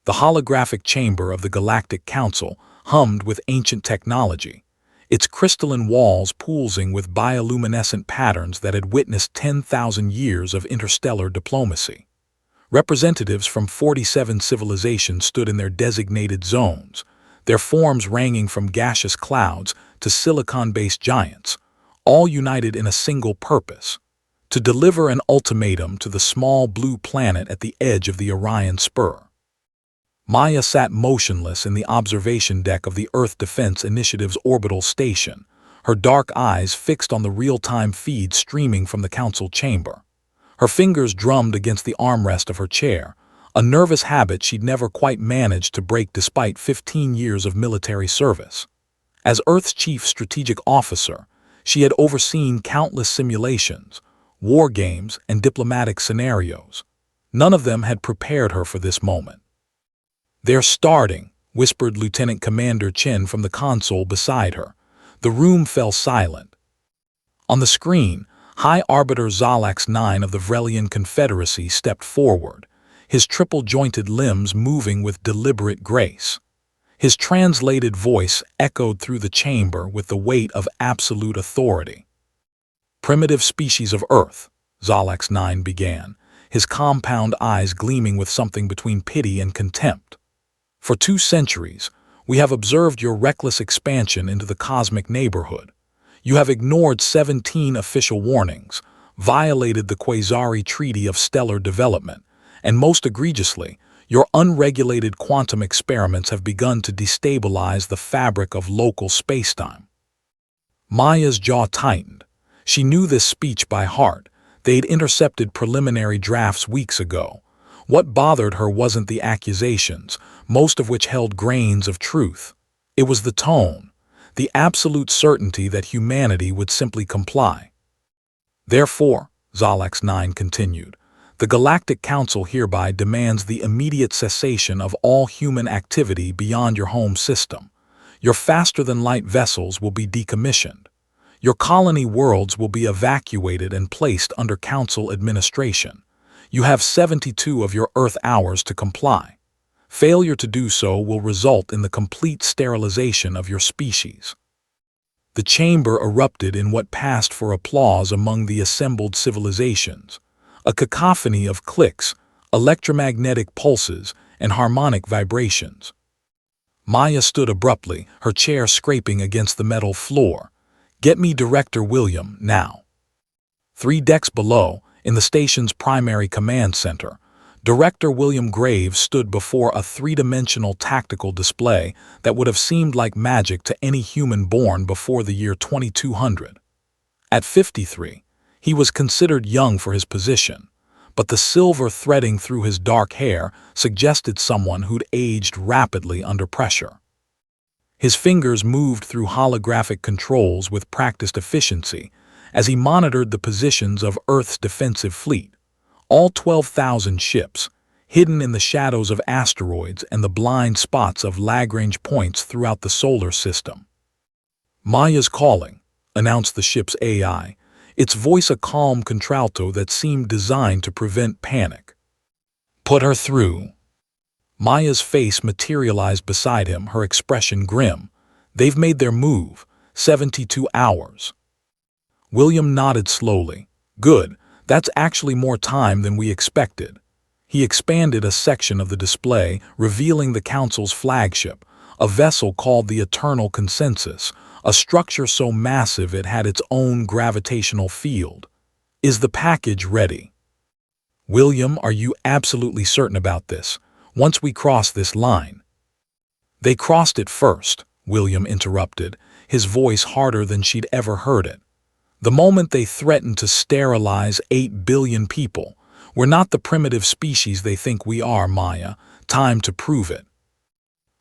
The holographic chamber of the Galactic Council hummed with ancient technology, its crystalline walls pulsing with bioluminescent patterns that had witnessed 10,000 years of interstellar diplomacy. Representatives from 47 civilizations stood in their designated zones, their forms ranging from gaseous clouds to silicon-based giants, all united in a single purpose: to deliver an ultimatum to the small blue planet at the edge of the Orion Spur. Maya sat motionless in the observation deck of the Earth Defense Initiative's orbital station, her dark eyes fixed on the real-time feed streaming from the council chamber. Her fingers drummed against the armrest of her chair, a nervous habit she'd never quite managed to break despite 15 years of military service. As Earth's chief strategic officer, she had overseen countless simulations, war games, and diplomatic scenarios. None of them had prepared her for this moment. "They're starting," whispered Lieutenant Commander Chen from the console beside her. The room fell silent. On the screen, High Arbiter Zalax 9 of the Vrelian Confederacy stepped forward, his triple-jointed limbs moving with deliberate grace. His translated voice echoed through the chamber with the weight of absolute authority. "Primitive species of Earth," Zalax 9 began, his compound eyes gleaming with something between pity and contempt. "For 2 centuries, we have observed your reckless expansion into the cosmic neighborhood. You have ignored 17 official warnings, violated the Quasari Treaty of Stellar Development, and most egregiously, your unregulated quantum experiments have begun to destabilize the fabric of local spacetime." Maya's jaw tightened. She knew this speech by heart. They'd intercepted preliminary drafts weeks ago. What bothered her wasn't the accusations, most of which held grains of truth. It was the tone, the absolute certainty that humanity would simply comply. "Therefore," Zalax 9 continued, "the Galactic Council hereby demands the immediate cessation of all human activity beyond your home system. Your faster-than-light vessels will be decommissioned. Your colony worlds will be evacuated and placed under Council administration. You have 72 of your Earth hours to comply. Failure to do so will result in the complete sterilization of your species." The chamber erupted in what passed for applause among the assembled civilizations, a cacophony of clicks, electromagnetic pulses, and harmonic vibrations. Maya stood abruptly, her chair scraping against the metal floor. "Get me Director William, now." 3 decks below, in the station's primary command center, Director William Graves stood before a 3-dimensional tactical display that would have seemed like magic to any human born before the year 2200. At 53, he was considered young for his position, but the silver threading through his dark hair suggested someone who'd aged rapidly under pressure. His fingers moved through holographic controls with practiced efficiency as he monitored the positions of Earth's defensive fleet, all 12,000 ships, hidden in the shadows of asteroids and the blind spots of Lagrange points throughout the solar system. "Maya's calling," announced the ship's AI, its voice a calm contralto that seemed designed to prevent panic. "Put her through." Maya's face materialized beside him, her expression grim. "They've made their move. 72 hours. William nodded slowly. "Good, that's actually more time than we expected." He expanded a section of the display, revealing the Council's flagship, a vessel called the Eternal Consensus, a structure so massive it had its own gravitational field. "Is the package ready?" "William, are you absolutely certain about this? Once we cross this line—" "They crossed it first," William interrupted, his voice harder than she'd ever heard it. "The moment they threatened to sterilize 8 billion people. We're not the primitive species they think we are, Maya. Time to prove it."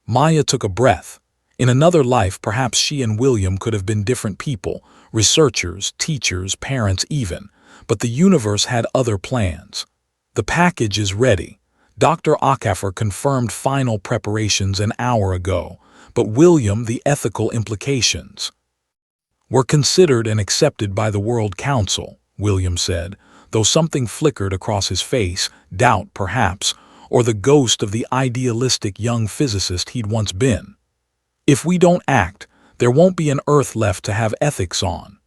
Maya took a breath. In another life, perhaps she and William could have been different people, researchers, teachers, parents even, but the universe had other plans. "The package is ready. Dr. Acaffer confirmed final preparations an hour ago, but William, the ethical implications were considered and accepted by the World Council," William said, though something flickered across his face, doubt perhaps, or the ghost of the idealistic young physicist he'd once been. If we don't act, there won't be an Earth left to have ethics on.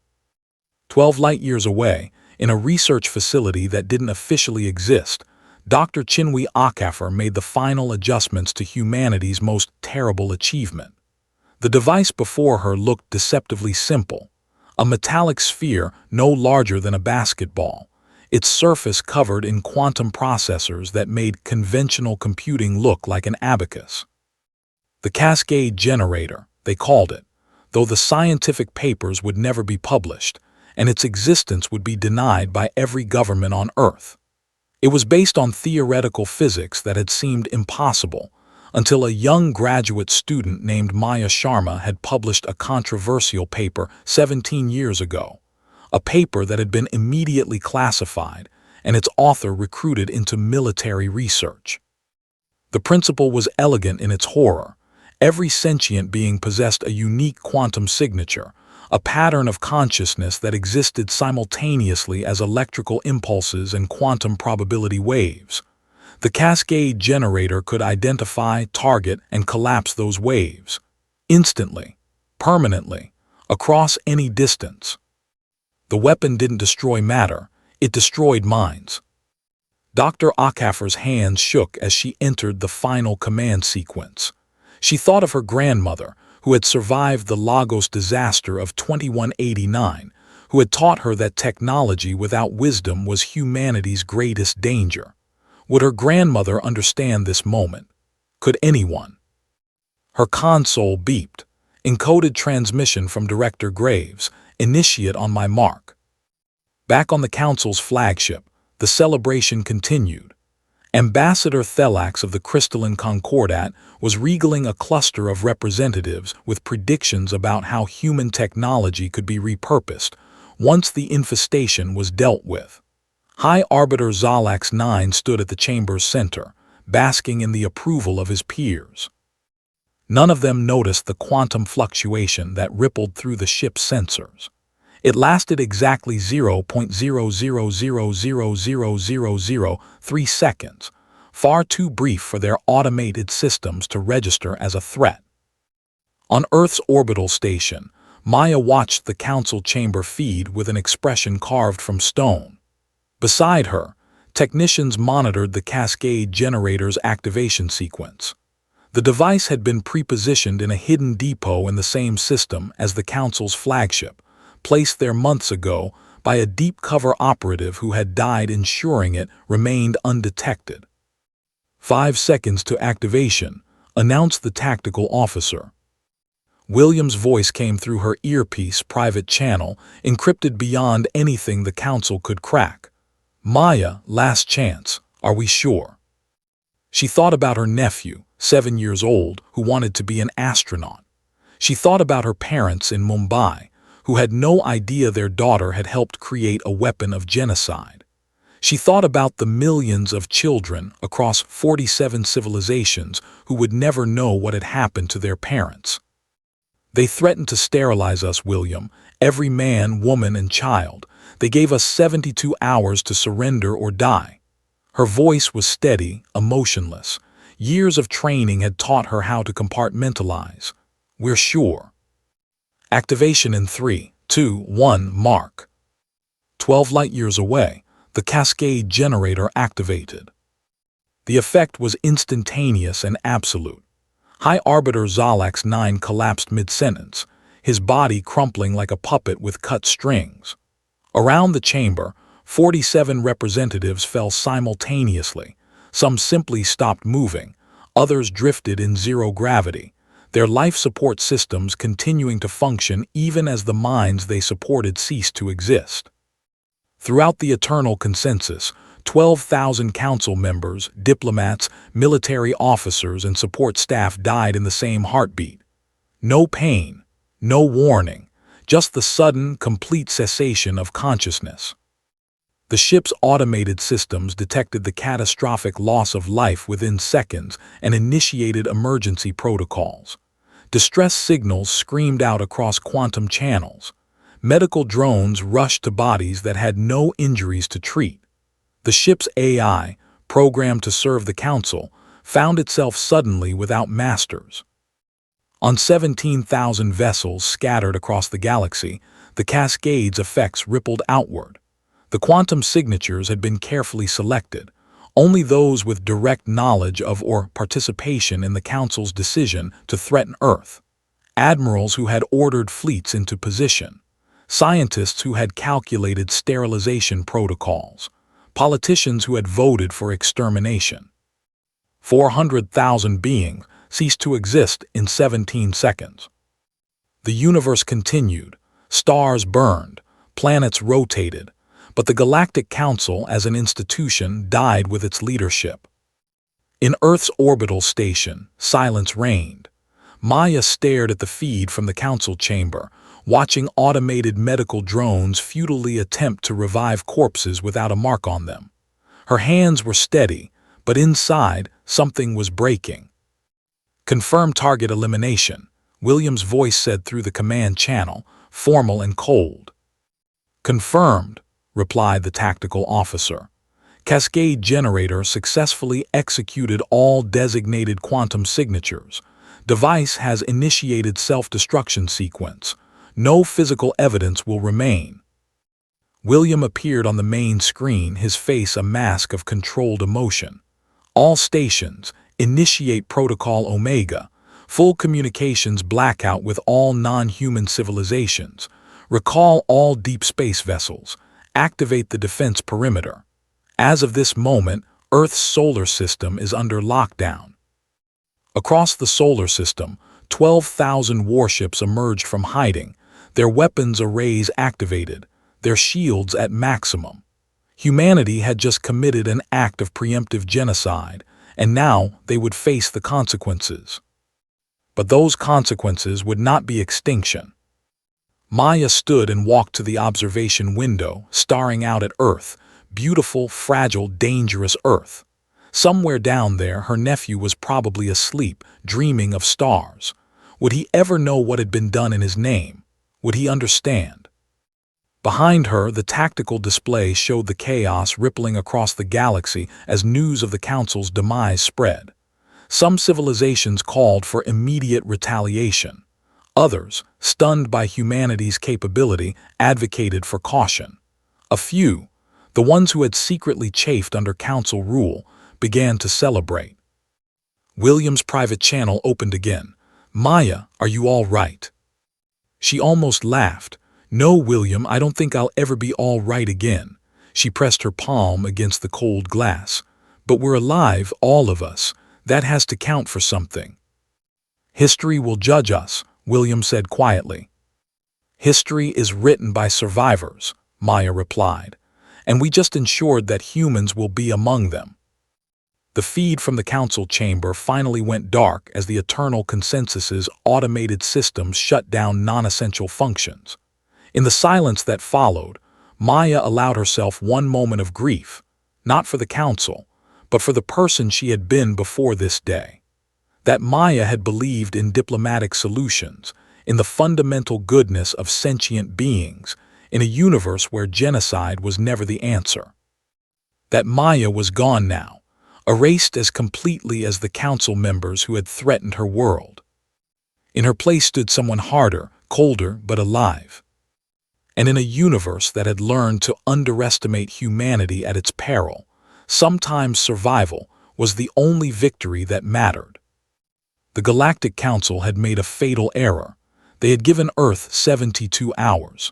12 light-years away, in a research facility that didn't officially exist, Dr. Chinwe Okafor made the final adjustments to humanity's most terrible achievement. The device before her looked deceptively simple, a metallic sphere no larger than a basketball, its surface covered in quantum processors that made conventional computing look like an abacus. The cascade generator, they called it, though the scientific papers would never be published, and its existence would be denied by every government on Earth. It was based on theoretical physics that had seemed impossible, until a young graduate student named Maya Sharma had published a controversial paper 17 years ago, a paper that had been immediately classified and its author recruited into military research. The principle was elegant in its horror. Every sentient being possessed a unique quantum signature, a pattern of consciousness that existed simultaneously as electrical impulses and quantum probability waves. The cascade generator could identify, target, and collapse those waves, instantly, permanently, across any distance. The weapon didn't destroy matter, it destroyed minds. Dr. Okafor's hands shook as she entered the final command sequence. She thought of her grandmother, who had survived the Lagos disaster of 2189, who had taught her that technology without wisdom was humanity's greatest danger. Would her grandmother understand this moment? Could anyone? Her console beeped. Encoded transmission from Director Graves, initiate on my mark. Back on the Council's flagship, the celebration continued. Ambassador Thelax of the Crystalline Concordat was regaling a cluster of representatives with predictions about how human technology could be repurposed once the infestation was dealt with. High Arbiter Zalax 9 stood at the chamber's center, basking in the approval of his peers. None of them noticed the quantum fluctuation that rippled through the ship's sensors. It lasted exactly 0.00000003 seconds, far too brief for their automated systems to register as a threat. On Earth's orbital station, Maya watched the council chamber feed with an expression carved from stone. Beside her, technicians monitored the cascade generator's activation sequence. The device had been prepositioned in a hidden depot in the same system as the council's flagship, placed there months ago by a deep-cover operative who had died ensuring it remained undetected. 5 seconds to activation, announced the tactical officer. William's voice came through her earpiece private channel, encrypted beyond anything the council could crack. Maya, last chance, are we sure? She thought about her nephew, 7 years old, who wanted to be an astronaut. She thought about her parents in Mumbai, who had no idea their daughter had helped create a weapon of genocide. She thought about the millions of children across 47 civilizations who would never know what had happened to their parents. They threatened to sterilize us, William, every man, woman, and child. They gave us 72 hours to surrender or die. Her voice was steady, emotionless. Years of training had taught her how to compartmentalize. We're sure. Activation in 3, 2, 1, mark. 12 light-years away, the cascade generator activated. The effect was instantaneous and absolute. High Arbiter Zalax 9 collapsed mid-sentence, his body crumpling like a puppet with cut strings. Around the chamber, 47 representatives fell simultaneously. Some simply stopped moving, others drifted in zero gravity, their life support systems continuing to function even as the minds they supported ceased to exist. Throughout the eternal consensus, 12,000 council members, diplomats, military officers, and support staff died in the same heartbeat. No pain, no warning, just the sudden, complete cessation of consciousness. The ship's automated systems detected the catastrophic loss of life within seconds and initiated emergency protocols. Distress signals screamed out across quantum channels. Medical drones rushed to bodies that had no injuries to treat. The ship's AI, programmed to serve the Council, found itself suddenly without masters. On 17,000 vessels scattered across the galaxy, the Cascade's effects rippled outward. The quantum signatures had been carefully selected, only those with direct knowledge of or participation in the Council's decision to threaten Earth. Admirals who had ordered fleets into position, scientists who had calculated sterilization protocols, politicians who had voted for extermination. 400,000 beings ceased to exist in 17 seconds. The universe continued, stars burned, planets rotated, but the Galactic Council as an institution died with its leadership. In Earth's orbital station, silence reigned. Maya stared at the feed from the Council chamber, watching automated medical drones futilely attempt to revive corpses without a mark on them. Her hands were steady, but inside, something was breaking. "Confirm target elimination," William's voice said through the command channel, formal and cold. "Confirmed," replied the tactical officer. "Cascade generator successfully executed all designated quantum signatures. Device has initiated self-destruction sequence. No physical evidence will remain." William appeared on the main screen, his face a mask of controlled emotion. "All stations, initiate Protocol Omega. Full communications blackout with all non-human civilizations. Recall all deep space vessels. Activate the defense perimeter. As of this moment, Earth's solar system is under lockdown." Across the solar system, 12,000 warships emerged from hiding, their weapons arrays activated, their shields at maximum. Humanity had just committed an act of preemptive genocide, and now they would face the consequences. But those consequences would not be extinction. Maya stood and walked to the observation window, staring out at Earth, beautiful, fragile, dangerous Earth. Somewhere down there, her nephew was probably asleep, dreaming of stars. Would he ever know what had been done in his name? Would he understand? Behind her, the tactical display showed the chaos rippling across the galaxy as news of the Council's demise spread. Some civilizations called for immediate retaliation. Others, stunned by humanity's capability, advocated for caution. A few, the ones who had secretly chafed under Council rule, began to celebrate. William's private channel opened again. "Maya, are you all right?" She almost laughed. "No, William, I don't think I'll ever be all right again." She pressed her palm against the cold glass. "But we're alive, all of us. That has to count for something." "History will judge us," William said quietly. "History is written by survivors," Maya replied, "and we just ensured that humans will be among them." The feed from the Council chamber finally went dark as the Eternal Consensus's automated systems shut down non-essential functions. In the silence that followed, Maya allowed herself one moment of grief, not for the Council, but for the person she had been before this day. That Maya had believed in diplomatic solutions, in the fundamental goodness of sentient beings, in a universe where genocide was never the answer. That Maya was gone now, erased as completely as the Council members who had threatened her world. In her place stood someone harder, colder, but alive. And in a universe that had learned to underestimate humanity at its peril, sometimes survival was the only victory that mattered. The Galactic Council had made a fatal error. They had given Earth 72 hours.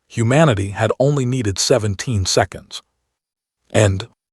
Humanity had only needed 17 seconds. And